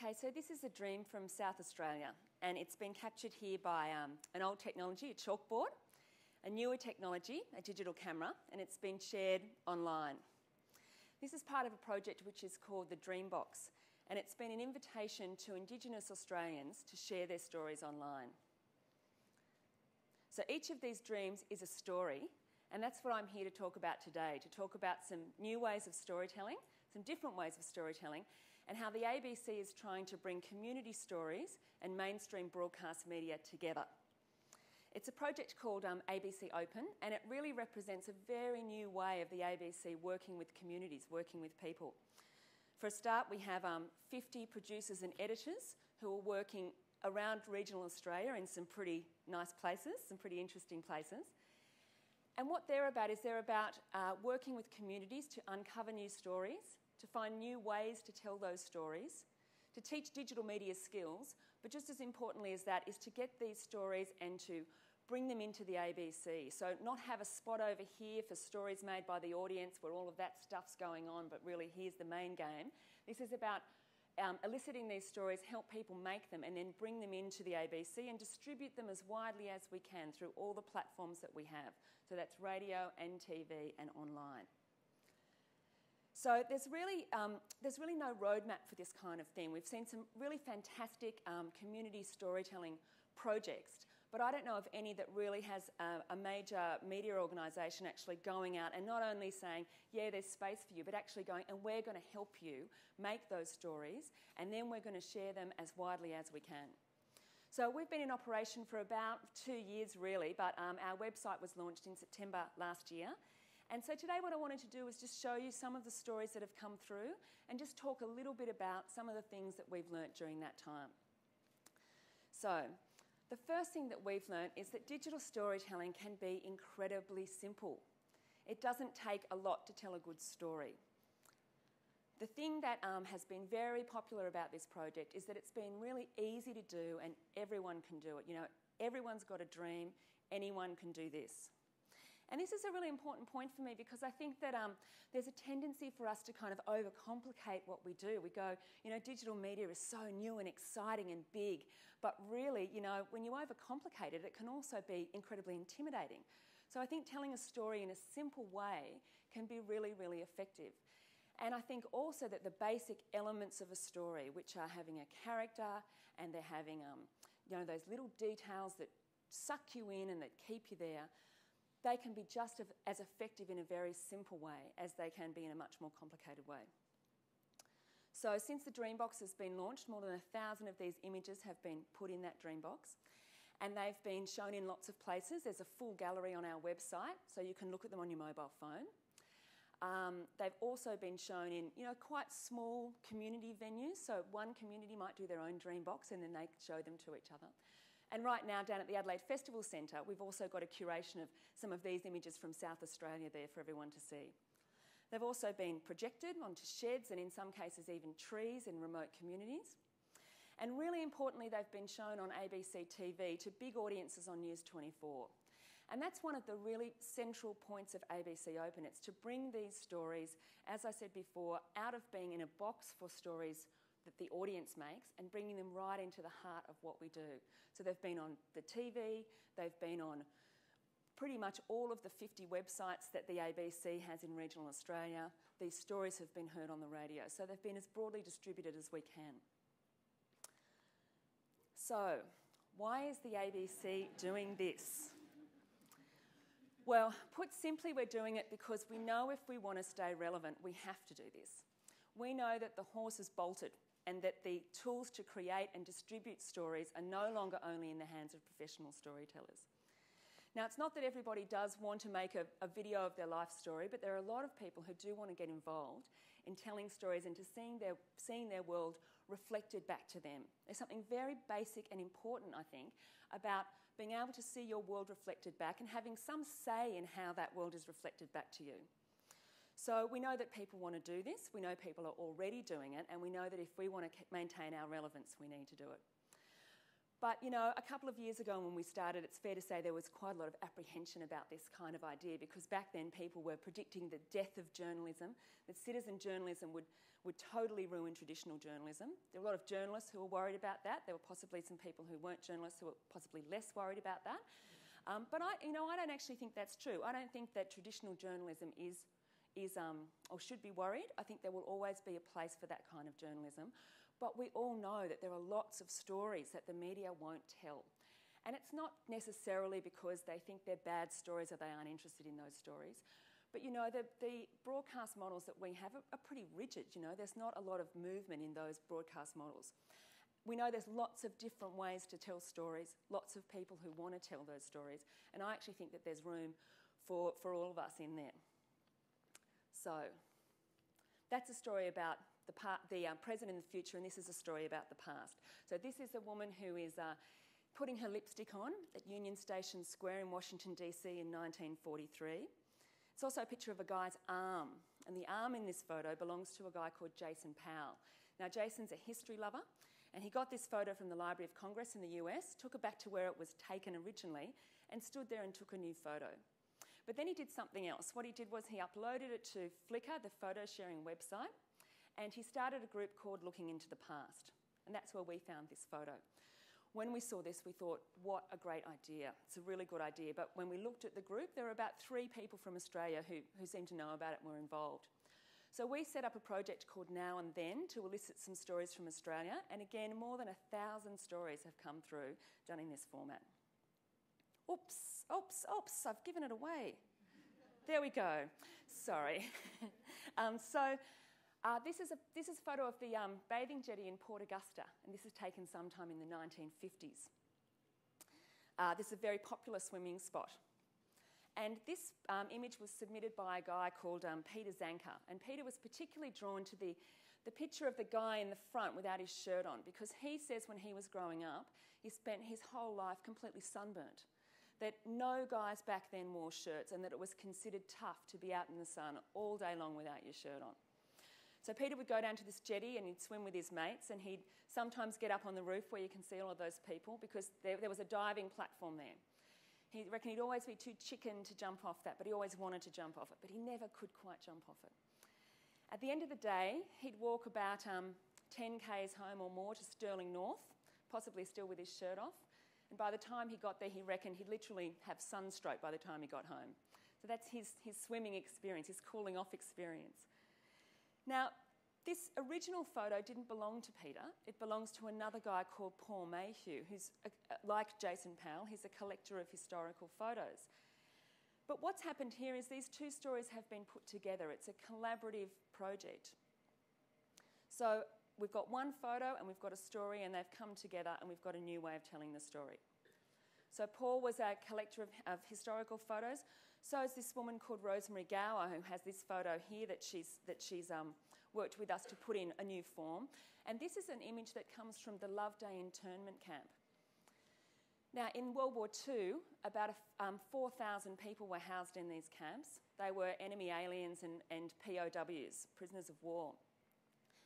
Okay, so this is a dream from South Australia, and it's been captured here by an old technology, a chalkboard, a newer technology, a digital camera, and it's been shared online. This is part of a project which is called the Dreambox, and it's been an invitation to Indigenous Australians to share their stories online. So each of these dreams is a story, and that's what I'm here to talk about today, to talk about some new ways of storytelling, some different ways of storytelling, and how the ABC is trying to bring community stories and mainstream broadcast media together. It's a project called ABC Open, and it really represents a very new way of the ABC working with communities, working with people. For a start, we have 50 producers and editors who are working around regional Australia in some pretty nice places, some pretty interesting places. And what they're about is they're about working with communities to uncover new stories, to find new ways to tell those stories, to teach digital media skills, but just as importantly as that is to get these stories and to bring them into the ABC. So not have a spot over here for stories made by the audience where all of that stuff's going on, but really here's the main game. This is about eliciting these stories, help people make them, and then bring them into the ABC and distribute them as widely as we can through all the platforms that we have. So that's radio and TV and online. So there's really no roadmap for this kind of thing. We've seen some really fantastic community storytelling projects, but I don't know of any that really has a major media organisation actually going out and not only saying, yeah, there's space for you, but actually going, and we're going to help you make those stories, and then we're going to share them as widely as we can. So we've been in operation for about 2 years, really, but our website was launched in September last year. And so today what I wanted to do is just show you some of the stories that have come through and just talk a little bit about some of the things that we've learnt during that time. So the first thing that we've learnt is that digital storytelling can be incredibly simple. It doesn't take a lot to tell a good story. The thing that has been very popular about this project is that it's been really easy to do and everyone can do it. You know, everyone's got a dream, anyone can do this. And this is a really important point for me because I think that there's a tendency for us to kind of overcomplicate what we do. We go, you know, digital media is so new and exciting and big, but really, you know, when you overcomplicate it, it can also be incredibly intimidating. So I think telling a story in a simple way can be really, really effective. And I think also that the basic elements of a story, which are having a character and they're having, you know, those little details that suck you in and that keep you there, they can be just as effective in a very simple way as they can be in a much more complicated way. So since the Dreambox has been launched, more than 1,000 of these images have been put in that Dreambox, and they've been shown in lots of places. There's a full gallery on our website, so you can look at them on your mobile phone. They've also been shown in, you know, quite small community venues, so one community might do their own Dreambox and then they show them to each other. And right now, down at the Adelaide Festival Centre, we've also got a curation of some of these images from South Australia there for everyone to see. They've also been projected onto sheds and in some cases even trees in remote communities. And really importantly, they've been shown on ABC TV to big audiences on News 24. And that's one of the really central points of ABC Open. It's to bring these stories, as I said before, out of being in a box for stories that the audience makes and bringing them right into the heart of what we do. So they've been on the TV, they've been on pretty much all of the 50 websites that the ABC has in regional Australia. These stories have been heard on the radio, so they've been as broadly distributed as we can. So, why is the ABC doing this? Well, put simply, we're doing it because we know if we want to stay relevant, we have to do this. We know that the horse is bolted and that the tools to create and distribute stories are no longer only in the hands of professional storytellers. Now, it's not that everybody does want to make a video of their life story, but there are a lot of people who do want to get involved in telling stories and to seeing their world reflected back to them. There's something very basic and important, I think, about being able to see your world reflected back and having some say in how that world is reflected back to you. So we know that people want to do this, we know people are already doing it, and we know that if we want to maintain our relevance, we need to do it. But, you know, a couple of years ago when we started, it's fair to say there was quite a lot of apprehension about this kind of idea, because back then people were predicting the death of journalism, that citizen journalism would totally ruin traditional journalism. There were a lot of journalists who were worried about that. There were possibly some people who weren't journalists who were possibly less worried about that. But I don't actually think that's true. I don't think that traditional journalism is or should be worried. I think there will always be a place for that kind of journalism. But we all know that there are lots of stories that the media won't tell. And it's not necessarily because they think they're bad stories or they aren't interested in those stories. But, you know, the broadcast models that we have are pretty rigid, you know. There's not a lot of movement in those broadcast models. We know there's lots of different ways to tell stories, lots of people who want to tell those stories, and I actually think that there's room for all of us in there. So, that's a story about the present and the future, and this is a story about the past. So this is a woman who is putting her lipstick on at Union Station Square in Washington, DC in 1943. It's also a picture of a guy's arm, and the arm in this photo belongs to a guy called Jason Powell. Now, Jason's a history lover, and he got this photo from the Library of Congress in the US, took it back to where it was taken originally, and stood there and took a new photo. But then he did something else. What he did was he uploaded it to Flickr, the photo sharing website, and he started a group called Looking Into the Past. And that's where we found this photo. When we saw this, we thought, what a great idea. It's a really good idea. But when we looked at the group, there were about 3 people from Australia who seemed to know about it and were involved. So we set up a project called Now and Then to elicit some stories from Australia. And again, more than 1,000 stories have come through done in this format. Oops, I've given it away. There we go. Sorry. This is a photo of the bathing jetty in Port Augusta, and this is taken sometime in the 1950s. This is a very popular swimming spot. And this image was submitted by a guy called Peter Zanker, and Peter was particularly drawn to the picture of the guy in the front without his shirt on, because he says when he was growing up, he spent his whole life completely sunburnt, that no guys back then wore shirts and that it was considered tough to be out in the sun all day long without your shirt on. So Peter would go down to this jetty and he'd swim with his mates, and he'd sometimes get up on the roof where you can see all of those people, because there was a diving platform there. He reckoned he'd always be too chicken to jump off that, but he always wanted to jump off it, but he never could quite jump off it. At the end of the day, he'd walk about 10 k's home or more to Stirling North, possibly still with his shirt off, and by the time he got there, he reckoned he'd literally have sunstroke by the time he got home. So that's his swimming experience, his cooling off experience. Now, this original photo didn't belong to Peter. It belongs to another guy called Paul Mayhew, who's, like Jason Powell, he's a collector of historical photos. But what's happened here is these 2 stories have been put together. It's a collaborative project. So we've got one photo and we've got a story, and they've come together, and we've got a new way of telling the story. So Paul was a collector of historical photos. So is this woman called Rosemary Gower, who has this photo here that she's worked with us to put in a new form. And this is an image that comes from the Loveday internment camp. Now, in World War II, about 4,000 people were housed in these camps. They were enemy aliens and POWs, prisoners of war.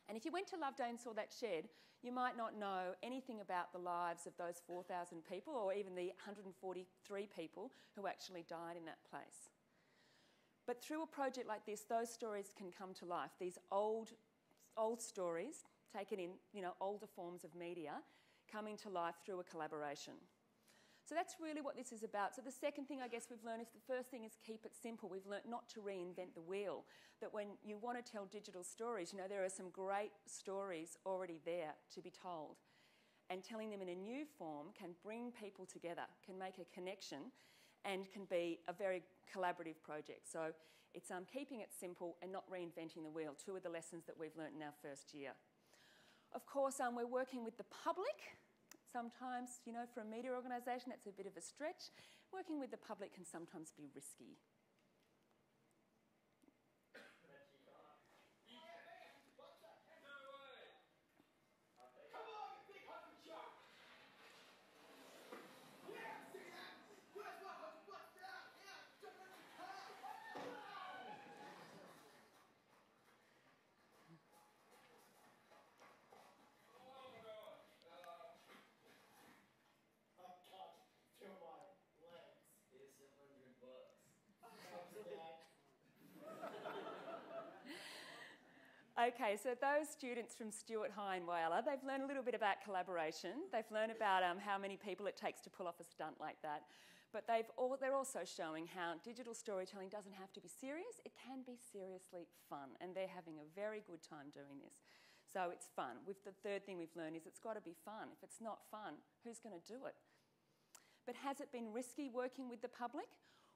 And if you went to Loveday and saw that shed, you might not know anything about the lives of those 4,000 people, or even the 143 people who actually died in that place. But through a project like this, those stories can come to life. These old stories, taken in older forms of media, coming to life through a collaboration. So that's really what this is about. So the second thing I guess we've learned is, the first thing is keep it simple. We've learnt not to reinvent the wheel, that when you want to tell digital stories, there are some great stories already there to be told. And telling them in a new form can bring people together, can make a connection, and can be a very collaborative project. So it's keeping it simple and not reinventing the wheel, 2 of the lessons that we've learnt in our first year. Of course, we're working with the public. Sometimes, for a media organisation, that's a bit of a stretch. Working with the public can sometimes be risky. Okay, so those students from Stuart High in Whyalla, they've learned a little bit about collaboration. They've learned about how many people it takes to pull off a stunt like that. But they're also showing how digital storytelling doesn't have to be serious. It can be seriously fun, and they're having a very good time doing this. So it's fun. The third thing we've learned is it's got to be fun. If it's not fun, who's going to do it? But has it been risky working with the public?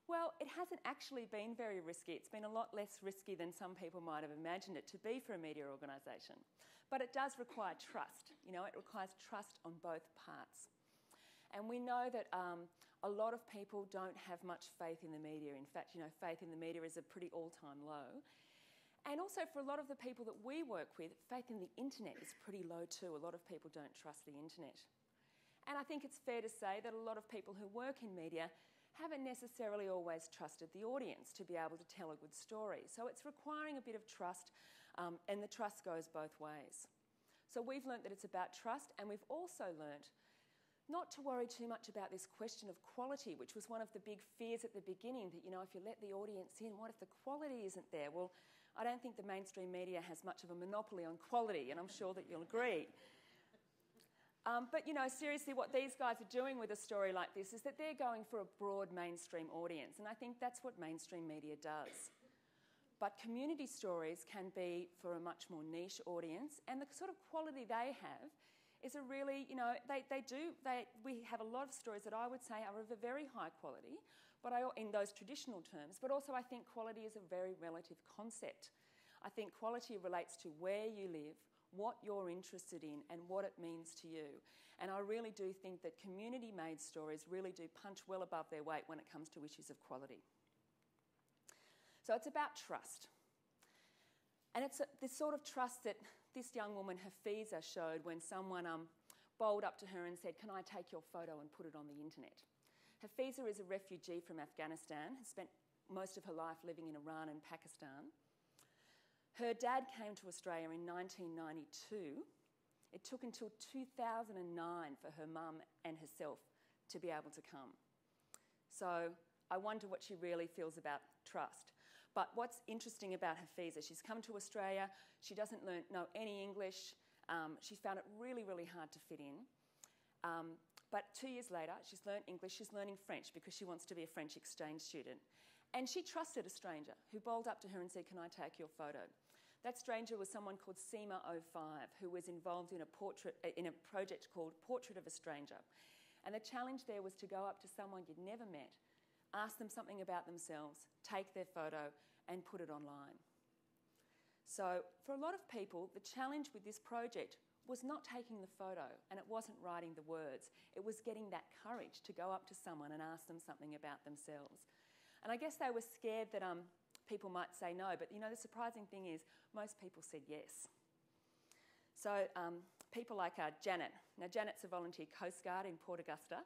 Well, it hasn't actually been very risky. It's been a lot less risky than some people might have imagined it to be for a media organisation. But it does require trust. You know, it requires trust on both parts. And we know that a lot of people don't have much faith in the media. In fact, you know, faith in the media is a pretty all-time low. And also for a lot of the people that we work with, faith in the internet is pretty low too. A lot of people don't trust the internet. And I think it's fair to say that a lot of people who work in media haven't necessarily always trusted the audience to be able to tell a good story. So it's requiring a bit of trust, and the trust goes both ways. So we've learnt that it's about trust, and we've also learnt not to worry too much about this question of quality, which was one of the big fears at the beginning, that, you know, if you let the audience in, what if the quality isn't there? Well, I don't think the mainstream media has much of a monopoly on quality, and I'm sure that you'll agree. But, you know, seriously, what these guys are doing with a story like this is that they're going for a broad mainstream audience, and I think that's what mainstream media does. But community stories can be for a much more niche audience, and the sort of quality they have is a really, you know, we have a lot of stories that I would say are of a very high quality, but in those traditional terms, but also I think quality is a very relative concept. I think quality relates to where you live, what you're interested in, and what it means to you. And I really do think that community-made stories really do punch well above their weight when it comes to issues of quality. So it's about trust. And it's this sort of trust that this young woman, Hafiza, showed when someone bowled up to her and said, "Can I take your photo and put it on the internet?" Hafiza is a refugee from Afghanistan, has spent most of her life living in Iran and Pakistan. Her dad came to Australia in 1992. It took until 2009 for her mum and herself to be able to come. So I wonder what she really feels about trust. But what's interesting about Hafiza, she's come to Australia, she doesn't know any English, she found it really, really hard to fit in. But 2 years later, she's learned English, she's learning French because she wants to be a French exchange student. And she trusted a stranger who bowled up to her and said, "Can I take your photo?" That stranger was someone called Seema05, who was involved in a project called Portrait of a Stranger. And the challenge there was to go up to someone you'd never met, ask them something about themselves, take their photo, and put it online. So for a lot of people, the challenge with this project was not taking the photo, and it wasn't writing the words. It was getting that courage to go up to someone and ask them something about themselves. And I guess they were scared that people might say no, but you know, the surprising thing is most people said yes. So people like Janet. Now, Janet's a volunteer Coast Guard in Port Augusta,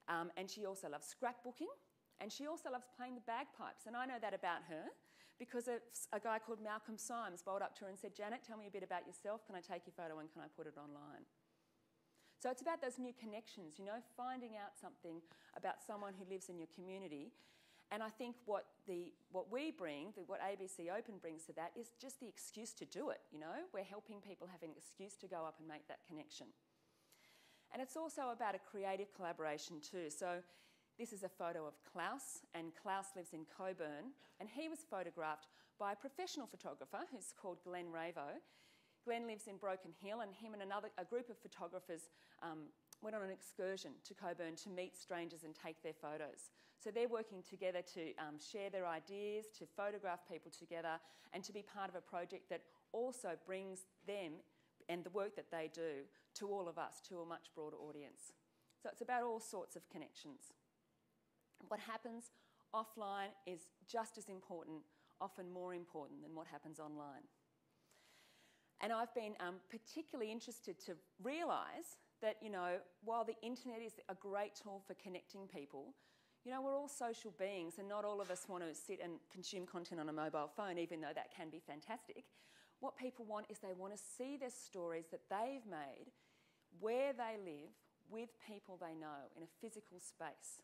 and she also loves scrapbooking, and she also loves playing the bagpipes. And I know that about her because a guy called Malcolm Symes bowled up to her and said, "Janet, tell me a bit about yourself. Can I take your photo and can I put it online?" So it's about those new connections, you know, finding out something about someone who lives in your community. And I think what we bring, what ABC Open brings to that is just the excuse to do it, you know. We're helping people have an excuse to go up and make that connection. And it's also about a creative collaboration too. So this is a photo of Klaus, and Klaus lives in Coburn, and he was photographed by a professional photographer who's called Glenn Ravo. Glenn lives in Broken Hill, and him and a group of photographers went on an excursion to Coburn to meet strangers and take their photos. So they're working together to share their ideas, to photograph people together, and to be part of a project that also brings them and the work that they do to all of us, to a much broader audience. So it's about all sorts of connections. What happens offline is just as important, often more important than what happens online. And I've been particularly interested to realise that, you know, while the internet is a great tool for connecting people, you know, we're all social beings and not all of us want to sit and consume content on a mobile phone, even though that can be fantastic. What people want is they want to see their stories that they've made where they live with people they know in a physical space.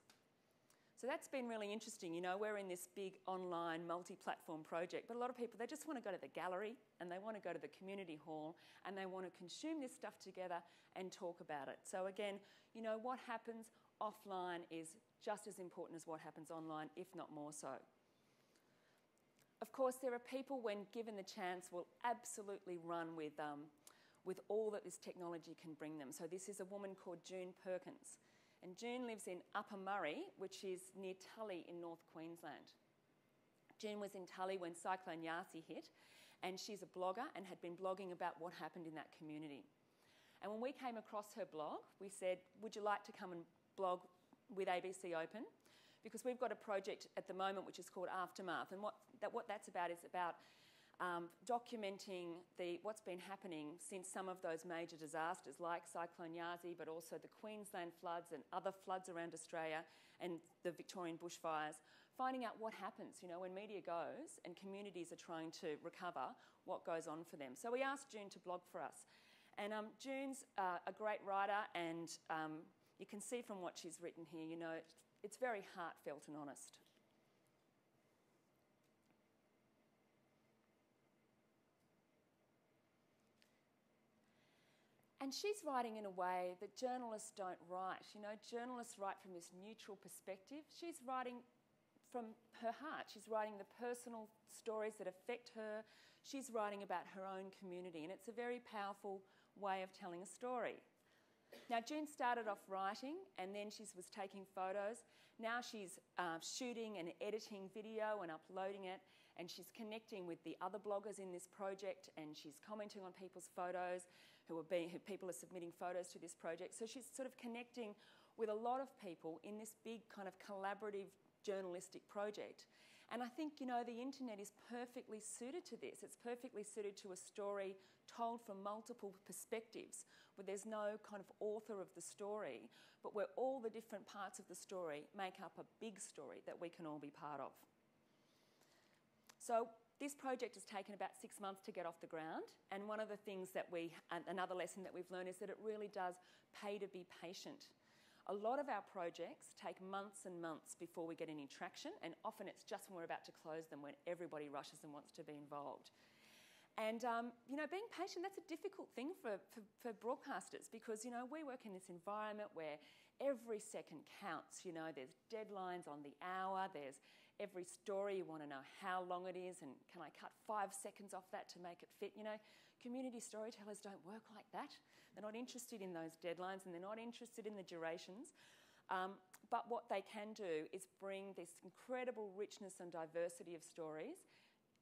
So that's been really interesting. You know, we're in this big online multi-platform project, but a lot of people, they just want to go to the gallery and they want to go to the community hall and they want to consume this stuff together and talk about it. So again, you know, what happens offline is just as important as what happens online, if not more so. Of course, there are people, when given the chance, will absolutely run with all that this technology can bring them. So this is a woman called June Perkins. And June lives in Upper Murray, which is near Tully in North Queensland. June was in Tully when Cyclone Yasi hit, and she's a blogger and had been blogging about what happened in that community. And when we came across her blog, we said, would you like to come and blog with ABC Open? Because we've got a project at the moment which is called Aftermath, and what that's about is about documenting what's been happening since some of those major disasters like Cyclone Yasi, but also the Queensland floods and other floods around Australia and the Victorian bushfires, finding out what happens, you know, when media goes and communities are trying to recover, what goes on for them. So we asked June to blog for us. And June's a great writer, and you can see from what she's written here, you know, it's very heartfelt and honest. And she's writing in a way that journalists don't write. You know, journalists write from this neutral perspective. She's writing from her heart. She's writing the personal stories that affect her. She's writing about her own community, and it's a very powerful way of telling a story. Now, June started off writing, and then she was taking photos. Now she's shooting and editing video and uploading it, and she's connecting with the other bloggers in this project, and she's commenting on people's photos, who people are submitting photos to this project. So she's sort of connecting with a lot of people in this big kind of collaborative journalistic project. And I think, you know, the internet is perfectly suited to this. It's perfectly suited to a story told from multiple perspectives, where there's no kind of author of the story, but where all the different parts of the story make up a big story that we can all be part of. So this project has taken about 6 months to get off the ground, and one of the things that another lesson that we've learned is that it really does pay to be patient. A lot of our projects take months and months before we get any traction, and often it's just when we're about to close them when everybody rushes and wants to be involved. And, you know, being patient, that's a difficult thing for broadcasters, because, you know, we work in this environment where every second counts. You know, there's deadlines on the hour, there's every story, you want to know how long it is and can I cut 5 seconds off that to make it fit. You know, community storytellers don't work like that. They're not interested in those deadlines and they're not interested in the durations. But what they can do is bring this incredible richness and diversity of stories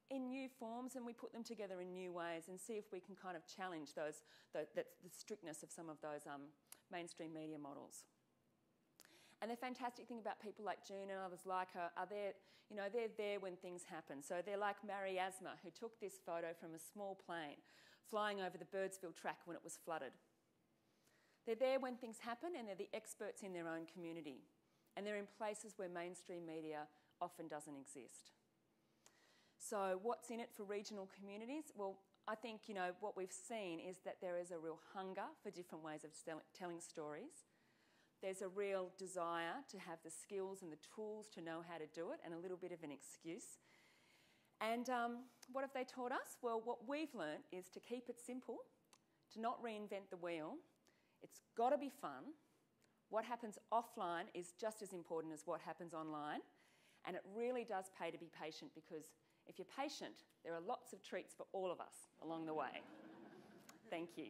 in new forms, and we put them together in new ways and see if we can kind of challenge the strictness of some of those mainstream media models. And the fantastic thing about people like June and others like her are they're there when things happen. So they're like Mary Asma, who took this photo from a small plane flying over the Birdsville track when it was flooded. They're there when things happen, and they're the experts in their own community. And they're in places where mainstream media often doesn't exist. So what's in it for regional communities? Well, I think, you know, what we've seen is that there is a real hunger for different ways of telling stories. There's a real desire to have the skills and the tools to know how to do it, and a little bit of an excuse. And what have they taught us? Well, what we've learnt is to keep it simple, to not reinvent the wheel. It's got to be fun. What happens offline is just as important as what happens online. And it really does pay to be patient, because if you're patient, there are lots of treats for all of us along the way. Thank you.